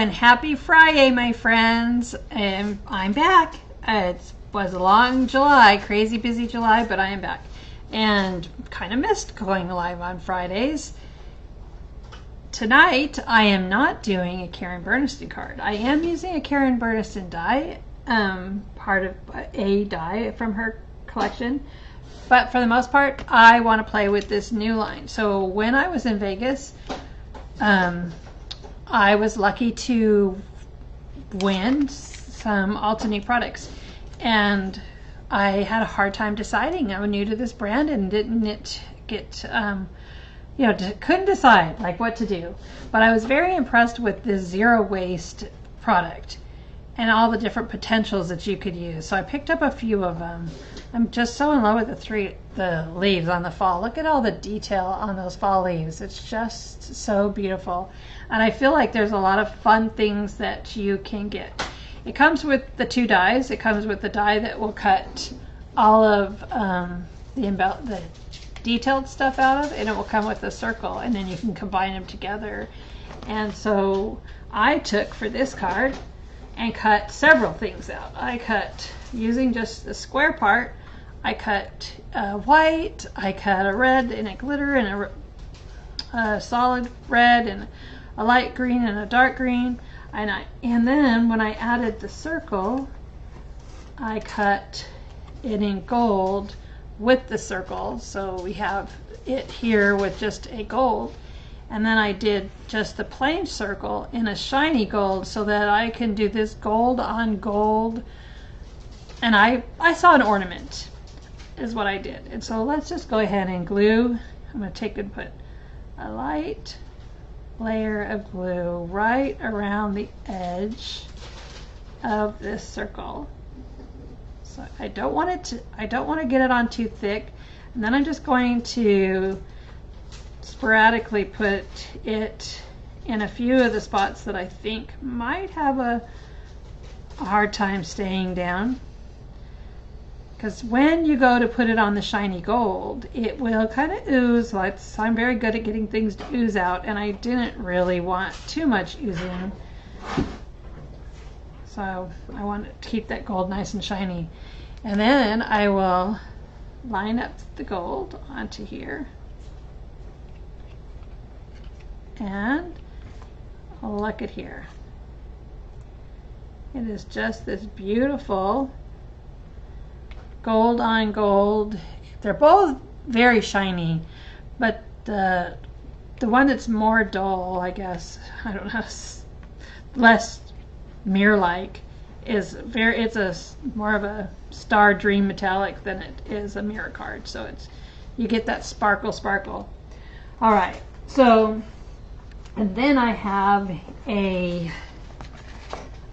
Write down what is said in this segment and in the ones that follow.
and happy Friday, my friends. And I'm back. It was a long July, crazy busy July, but I am back. And kind of missed going live on Fridays. Tonight, I am not doing a Karen Bernstein card. I am using a Karen Bernstein die, part of a die from her collection. But for the most part, I want to play with this new line. So when I was in Vegas, I was lucky to win some Altenew products, and I had a hard time deciding. I'm new to this brand and didn't get, couldn't decide like what to do. But I was very impressed with this zero waste product and all the different potentials that you could use. So I picked up a few of them. I'm just so in love with the leaves on the fall. Look at all the detail on those fall leaves. It's just so beautiful. And I feel like there's a lot of fun things that you can get. It comes with the two dies. It comes with the die that will cut all of the detailed stuff out of, and it will come with a circle, and then you can combine them together. And so I took for this card and cut several things out. I cut using just the square part. I cut white, I cut a red and a glitter and a solid red and a light green and a dark green. And then when I added the circle, I cut it in gold with the circle. So we have it here with just a gold. And then I did just the plain circle in a shiny gold so that I can do this gold on gold. And I saw an ornament is what I did. And so let's just go ahead and glue. I'm going to take and put a light layer of glue right around the edge of this circle. So I don't want to get it on too thick. And then I'm just going to sporadically put it in a few of the spots that I think might have a hard time staying down. Because when you go to put it on the shiny gold, it will kind of ooze. I'm very good at getting things to ooze out, and I didn't really want too much oozing. So I want to keep that gold nice and shiny. And then I will line up the gold onto here. And look at here. It is just this beautiful gold on gold. They're both very shiny, but the one that's more dull, I guess, I don't know, less mirror-like, it's more of a star dream metallic than it is a mirror card. So you get that sparkle. All right, so and then I have a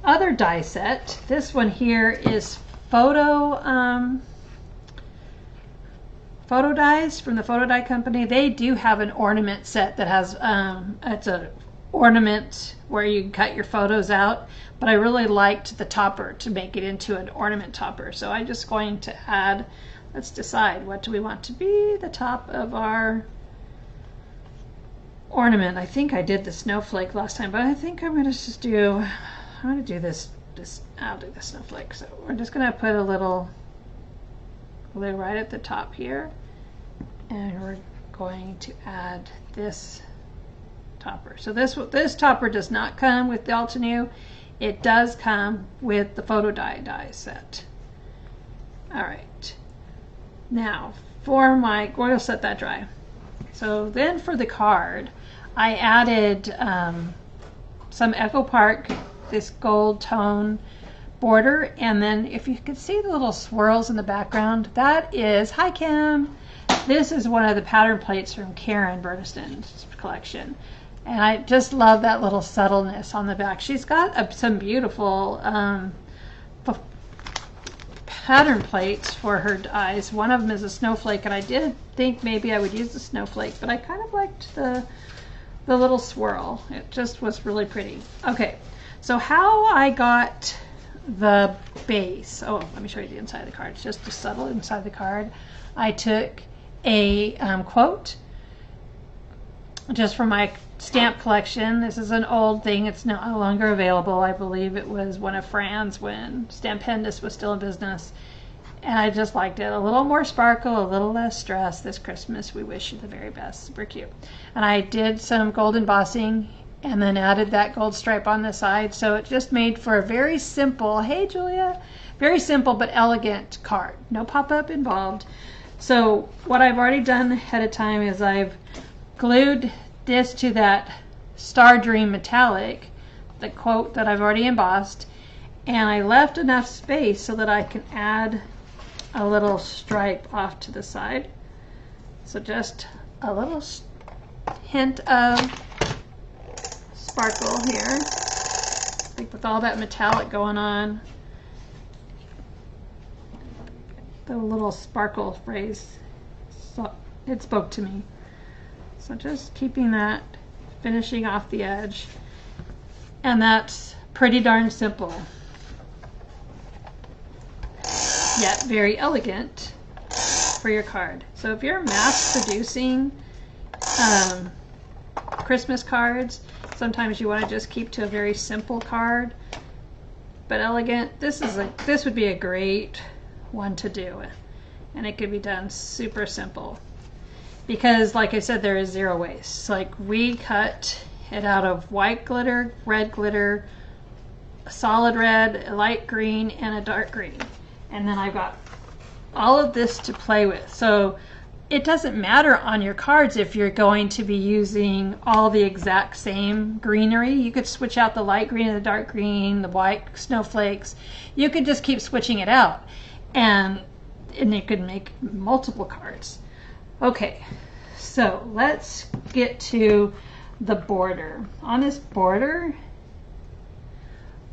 other die set. This one here is photo dies from the photo die company. They do have an ornament set that has it's a ornament where you can cut your photos out, but I really liked the topper to make it into an ornament topper. So I'm just going to add, let's decide, what do we want to be the top of our ornament. I think I did the snowflake last time, but I think I'm going to do this. I'll do the snowflake. So we're just going to put a little glue right at the top here, and we're going to add this topper. So this topper does not come with the Altenew. It does come with the photo die set. All right. Now we'll set that dry. So then for the card, I added some Echo Park, this gold tone border, and then if you can see the little swirls in the background, that is, hi Kim, this is one of the pattern plates from Karen Bernstein's collection, and I just love that little subtleness on the back. She's got some beautiful pattern plates for her dies. One of them is a snowflake, and I did think maybe I would use the snowflake, but I kind of liked the little swirl. It just was really pretty. Okay, so how I got the base, let me show you the inside of the card. It's just a subtle inside the card. I took a quote just from my stamp collection. This is an old thing. It's no longer available. I believe it was one of Fran's when Stampendous was still in business. And I just liked it. A little more sparkle, a little less stress this Christmas. We wish you the very best. Super cute. And I did some gold embossing and then added that gold stripe on the side. So it just made for a very simple, hey Julia, very simple but elegant card. No pop-up involved. So what I've already done ahead of time is I've glued this to that Star Dream metallic, the quote that I've already embossed, and I left enough space so that I can add a little stripe off to the side. So just a little hint of sparkle here. I think with all that metallic going on, the little sparkle phrase, so it spoke to me. So just keeping that, finishing off the edge, and that's pretty darn simple, yet very elegant for your card. So if you're mass producing Christmas cards, sometimes you want to just keep to a very simple card, but elegant. This would be a great one to do, and it could be done super simple. Because like I said, there is zero waste. Like we cut it out of white glitter, red glitter, solid red, a light green, and a dark green. And then I've got all of this to play with. So it doesn't matter on your cards if you're going to be using all the exact same greenery. You could switch out the light green and the dark green, the white snowflakes. You could just keep switching it out. And you could make multiple cards. Okay, so let's get to the border. On this border,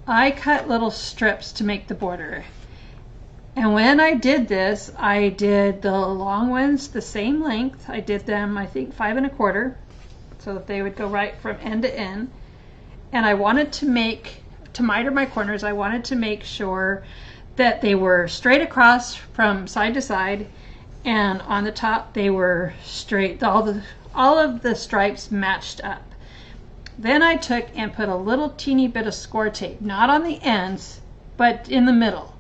I cut little strips to make the border. And when I did this, I did the long ones the same length. I did them, I think, 5 1/4, so that they would go right from end to end. And I wanted to miter my corners, I wanted to make sure that they were straight across from side to side, and on the top they were straight. All of the stripes matched up. Then I took and put a little teeny bit of score tape, not on the ends, but in the middle.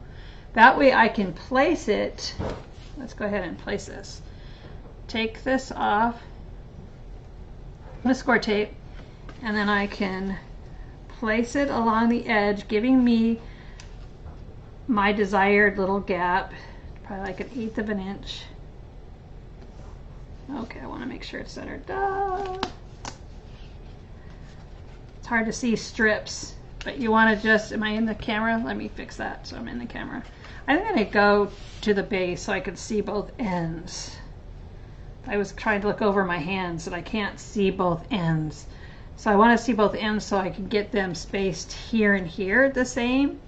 That way I can place it. Let's go ahead and place this. Take this off with score tape, and then I can place it along the edge, giving me my desired little gap, probably like 1/8 of an inch. Okay, I want to make sure it's centered. It's hard to see strips, but you want to just, am I in the camera? Let me fix that so I'm in the camera. I'm going to go to the base so I can see both ends. I was trying to look over my hands and I can't see both ends. So I want to see both ends so I can get them spaced here and here the same.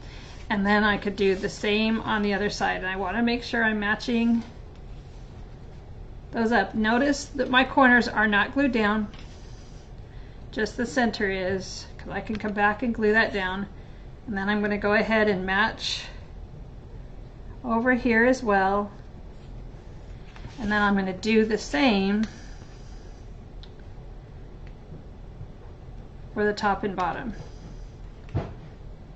And then I could do the same on the other side. And I want to make sure I'm matching those up. Notice that my corners are not glued down. Just the center is, because I can come back and glue that down. And then I'm going to go ahead and match over here as well. And then I'm going to do the same for the top and bottom.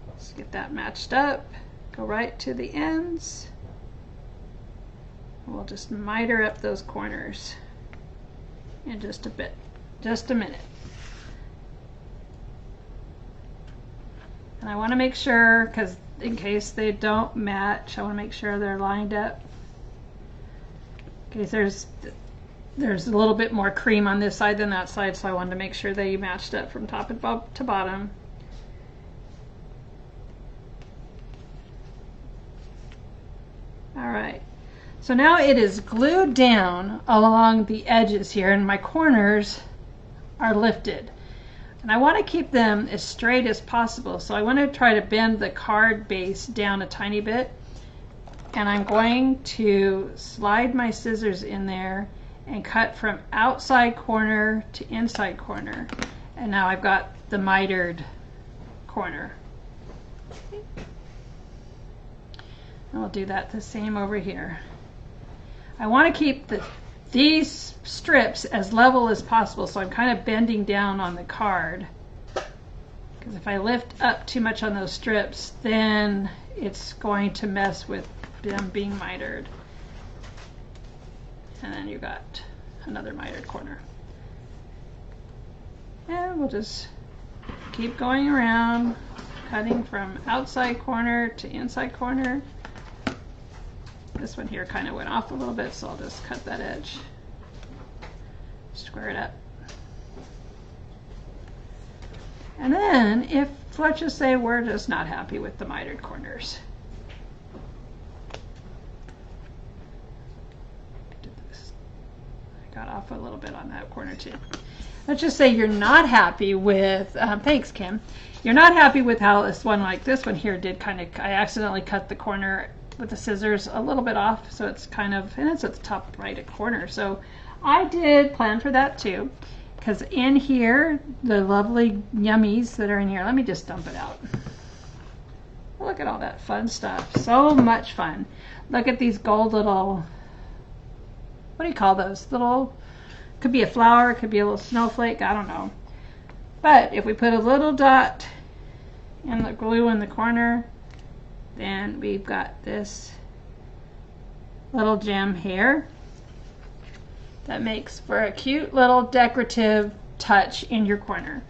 Let's get that matched up. Go right to the ends. We'll just miter up those corners in just a bit, just a minute. And I want to make sure, because in case they don't match, I want to make sure they're lined up. Okay, there's a little bit more cream on this side than that side, so I wanted to make sure they matched up from top to bottom. All right, so now it is glued down along the edges here, and my corners are lifted. And I want to keep them as straight as possible, so I want to try to bend the card base down a tiny bit. And I'm going to slide my scissors in there and cut from outside corner to inside corner. And now I've got the mitered corner. And we'll do that the same over here. I want to keep the these strips as level as possible. So I'm kind of bending down on the card, because if I lift up too much on those strips, then it's going to mess with them being mitered. And then you got another mitered corner. And we'll just keep going around, cutting from outside corner to inside corner. This one here kind of went off a little bit, so I'll just cut that edge, square it up. And then if, let's just say we're just not happy with the mitered corners. I got off a little bit on that corner too. Let's just say you're not happy with, thanks Kim, you're not happy with how this one, like this one here did kind of, I accidentally cut the corner with the scissors a little bit off, so it's kind of, and it's at the top right corner. So I did plan for that too, because in here, the lovely yummies that are in here, let me just dump it out. Look at all that fun stuff, so much fun. Look at these gold little, what do you call those? Little, could be a flower, could be a little snowflake, I don't know. But if we put a little dot in the glue in the corner, then we've got this little gem here that makes for a cute little decorative touch in your corner.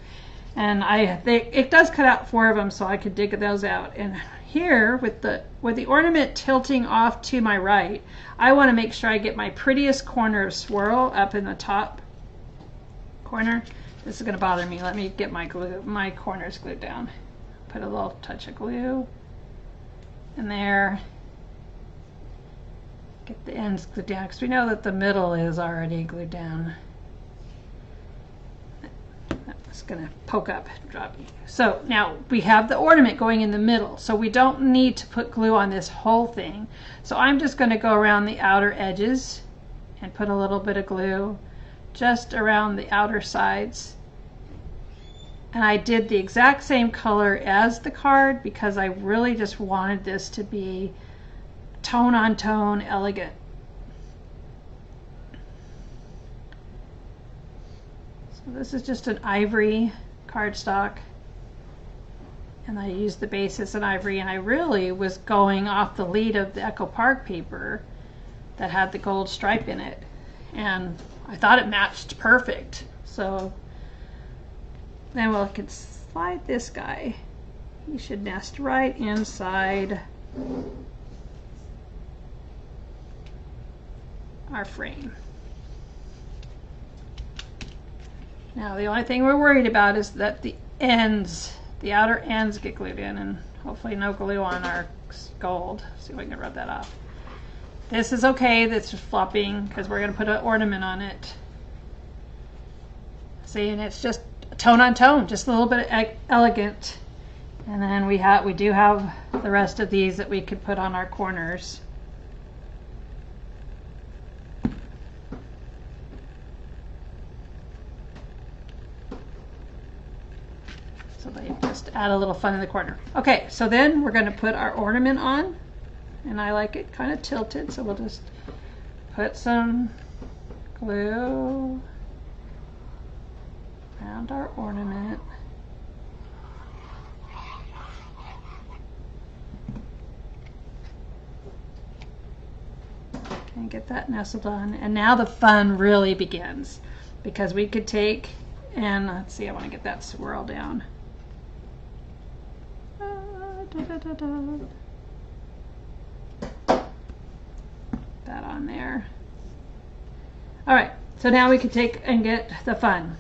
And it does cut out 4 of them, so I could dig those out. And here with the ornament tilting off to my right, I want to make sure I get my prettiest corner of swirl up in the top corner. This is going to bother me. Let me get my corners glued down. Put a little touch of glue in there. Get the ends glued down, because we know that the middle is already glued down. That's going to poke up and drop. So now we have the ornament going in the middle, so we don't need to put glue on this whole thing. So I'm just going to go around the outer edges and put a little bit of glue just around the outer sides. And I did the exact same color as the card because I really just wanted this to be tone on tone, elegant. So this is just an ivory cardstock, and I used the base as an ivory, and I really was going off the lead of the Echo Park paper that had the gold stripe in it, and I thought it matched perfect. So then we can slide this guy. He should nest right inside our frame. Now the only thing we're worried about is that the ends, the outer ends get glued in, and hopefully no glue on our gold. See if we can rub that off. This is okay, that's just flopping because we're going to put an ornament on it. See, and it's just tone on tone, just a little bit elegant. And then we do have the rest of these that we could put on our corners. So they just add a little fun in the corner. Okay, so then we're going to put our ornament on, and I like it kind of tilted, so we'll just put some glue around our ornament. And get that nestled on. And now the fun really begins, because we could take, and let's see, I want to get that swirl down. That on there. All right, so now we can take and get the fun.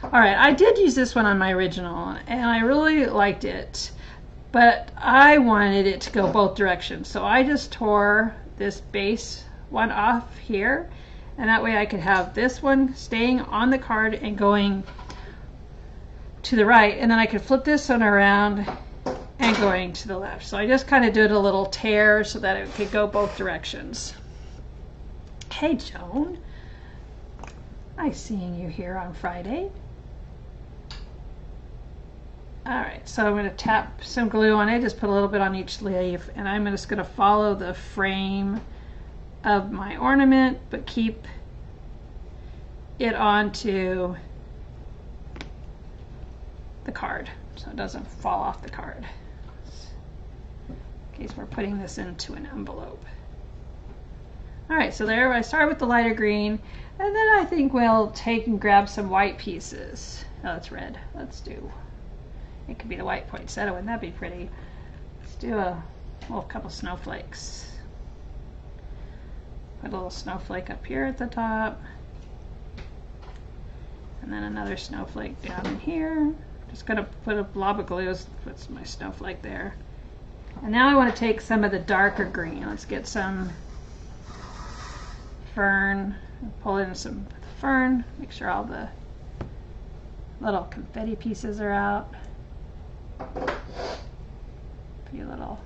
All right, I did use this one on my original, and I really liked it, but I wanted it to go both directions. So I just tore this base one off here, and that way I could have this one staying on the card and going to the right, and then I could flip this one around and going to the left. So I just kind of did a little tear so that it could go both directions. Hey Joan, nice seeing you here on Friday. All right, so I'm going to tap some glue on it, just put a little bit on each leaf, and I'm just going to follow the frame of my ornament, but keep it onto the card so it doesn't fall off the card. In case we're putting this into an envelope. All right, so there I start with the lighter green, and then I think we'll take and grab some white pieces. Oh, it's red. Let's do, it could be the white poinsettia, wouldn't that be pretty? Let's do a couple snowflakes. Put a little snowflake up here at the top, and then another snowflake down in here. Just gonna put a blob of glue, put my snowflake there. And now I want to take some of the darker green. Let's get some fern, pull in some fern, make sure all the little confetti pieces are out. A few little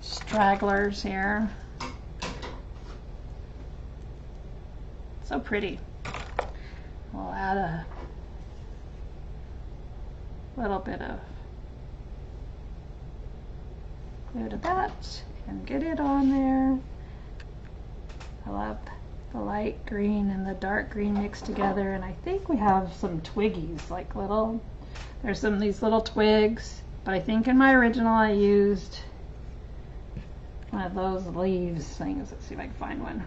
stragglers here. So pretty. We'll add a little bit of glue to that and get it on there. I love the light green and the dark green mixed together, and I think we have some twiggies, like little, there's these little twigs, but I think in my original I used one of those leaves things. Let's see if I can find one.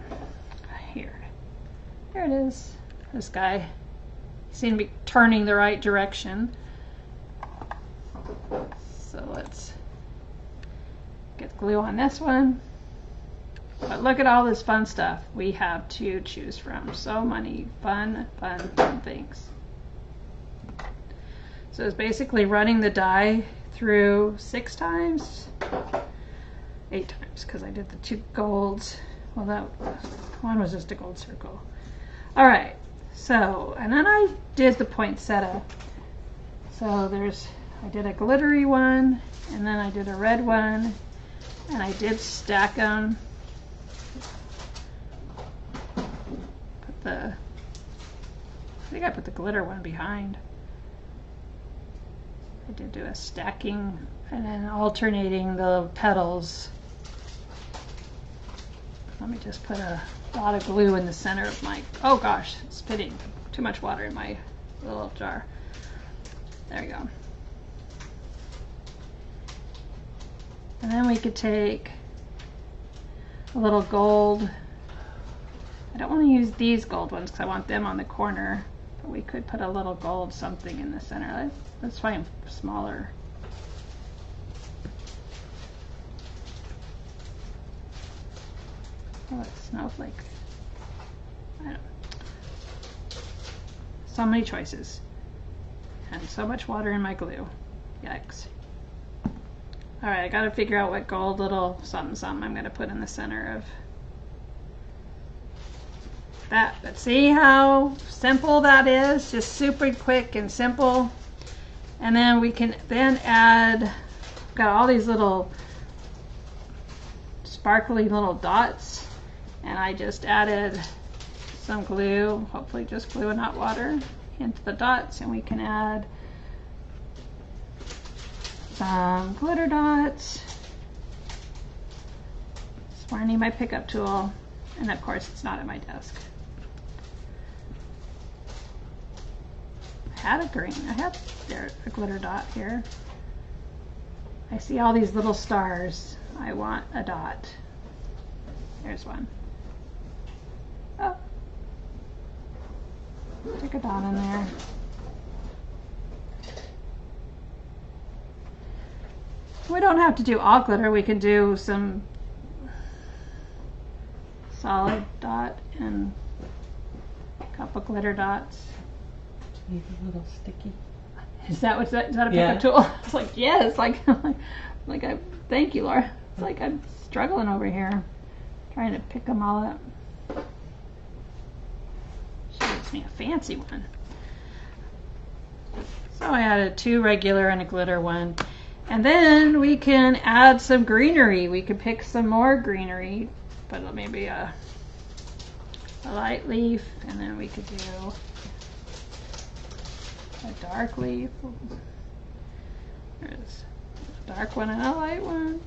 Here. There it is. This guy seemed to be turning the right direction. So let's get glue on this one. But look at all this fun stuff we have to choose from. So many fun things. So it's basically running the die through 6 times, 8 times, because I did the 2 golds. Well, that one was just a gold circle. All right, so, and then I did the poinsettia. So I did a glittery one, and then I did a red one, and I did stack them. I think I put the glitter one behind. I did do a stacking and then alternating the petals. Let me just put a lot of glue in the center of my, oh gosh, it's spitting too much water in my little jar. There we go. And then we could take a little gold. I don't want to use these gold ones because I want them on the corner, but we could put a little gold something in the center. Let's find smaller. Oh, it's snowflakes. I don't know. So many choices. And so much water in my glue. Yikes. Alright, I gotta figure out what gold little something something I'm gonna put in the center of that. But see how simple that is? Just super quick and simple. And then we can then add, got all these little sparkly little dots, and I just added some glue, hopefully just glue and not water, into the dots, and we can add some glitter dots. That's where I need my pickup tool, and of course it's not at my desk. I had a green, I had a glitter dot here. I see all these little stars. I want a dot. There's one. Oh. Stick a dot in there. We don't have to do all glitter. We can do some solid dot and a couple glitter dots. Maybe a little sticky. Is that a pickup tool? It's like, yes, thank you, Laura. It's like I'm struggling over here, trying to pick them all up. She gives me a fancy one. So I added 2 regular and a glitter one. And then we can add some greenery. We could pick some more greenery, but maybe a light leaf, and then we could do a dark leaf. There's a dark one and a light one.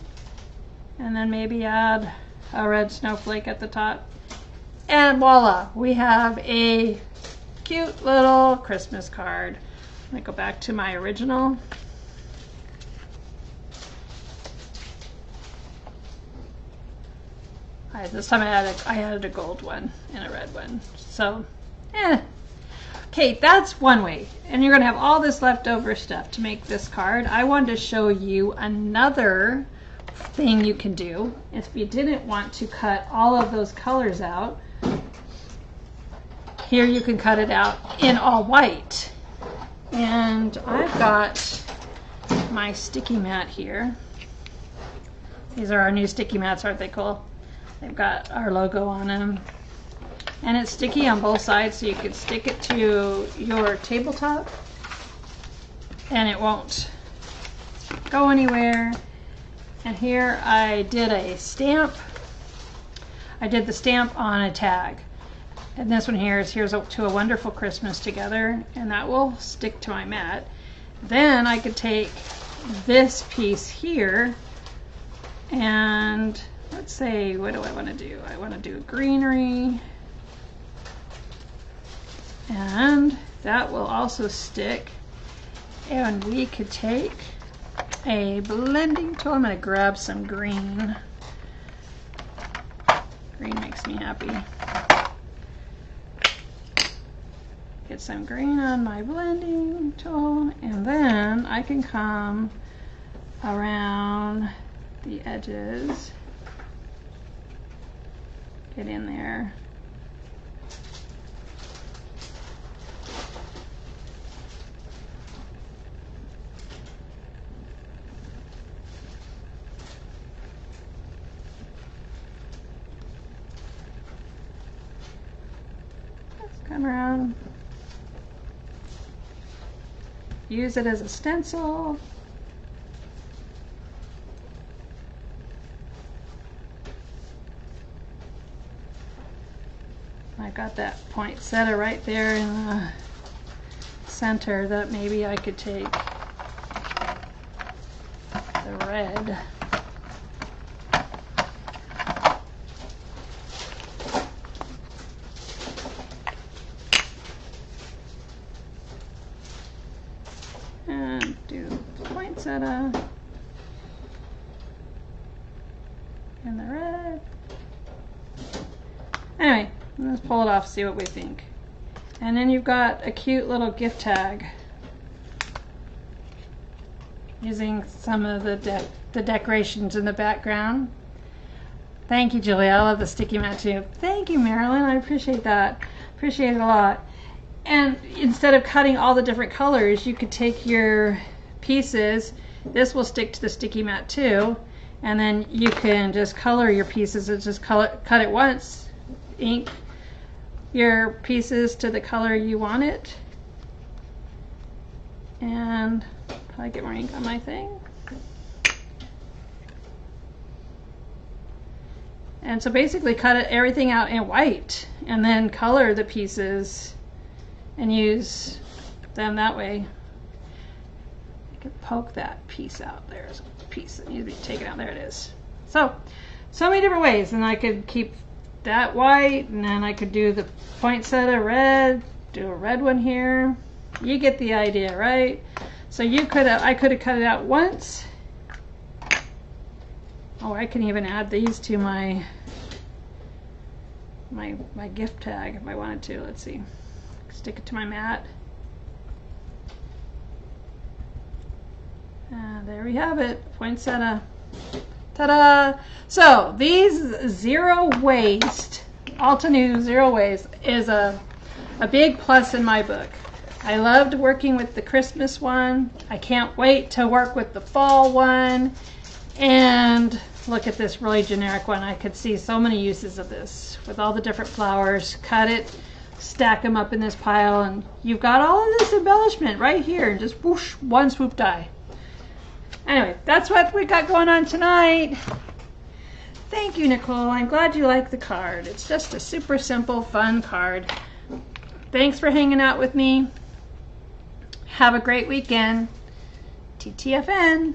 And then maybe add a red snowflake at the top. And voila, we have a cute little Christmas card. I'm gonna go back to my original. This time I added a gold one and a red one. So, okay, that's one way. And you're gonna have all this leftover stuff to make this card. I wanted to show you another thing you can do if you didn't want to cut all of those colors out. Here you can cut it out in all white. And I've got my sticky mat here. These are our new sticky mats, aren't they cool? They've got our logo on them. And it's sticky on both sides, so you could stick it to your tabletop and it won't go anywhere. And here I did a stamp. I did the stamp on a tag. And this one here is Here's to a Wonderful Christmas Together, and that will stick to my mat. Then I could take this piece here and let's say, what do I want to do? I want to do greenery. And that will also stick. And we could take a blending tool. I'm going to grab some green. Green makes me happy. Get some green on my blending tool, and then I can come around the edges, get in there. Let's come around. Use it as a stencil. I got that poinsettia right there in the center that maybe I could take the red. And do poinsettia and the red. Anyway, let's pull it off, see what we think. And then you've got a cute little gift tag using some of the decorations in the background. Thank you, Julia. I love the sticky mat too. Thank you, Marilyn. I appreciate that. Appreciate it a lot. And instead of cutting all the different colors, you could take your pieces. This will stick to the sticky mat too. And then you can just color your pieces and just cut it once. Ink your pieces to the color you want it. And probably get more ink on my thing. And so basically cut everything out in white and then color the pieces and use them that way. I could poke that piece out. There's a piece that needs to be taken out. There it is. So many different ways. And I could keep that white, and then I could do the poinsettia red, do a red one here. You get the idea, right? So I could have cut it out once. Oh, I can even add these to my gift tag if I wanted to. Let's see. Stick it to my mat. There we have it, poinsettia. Ta-da! So these zero waste, Altenew zero waste, is a big plus in my book. I loved working with the Christmas one. I can't wait to work with the fall one. And look at this really generic one. I could see so many uses of this with all the different flowers. Cut it, stack them up in this pile, and you've got all of this embellishment right here. Just whoosh, one swoop die. Anyway, that's what we got going on tonight. Thank you, Nicole. I'm glad you like the card. It's just a super simple, fun card. Thanks for hanging out with me. Have a great weekend. TTFN.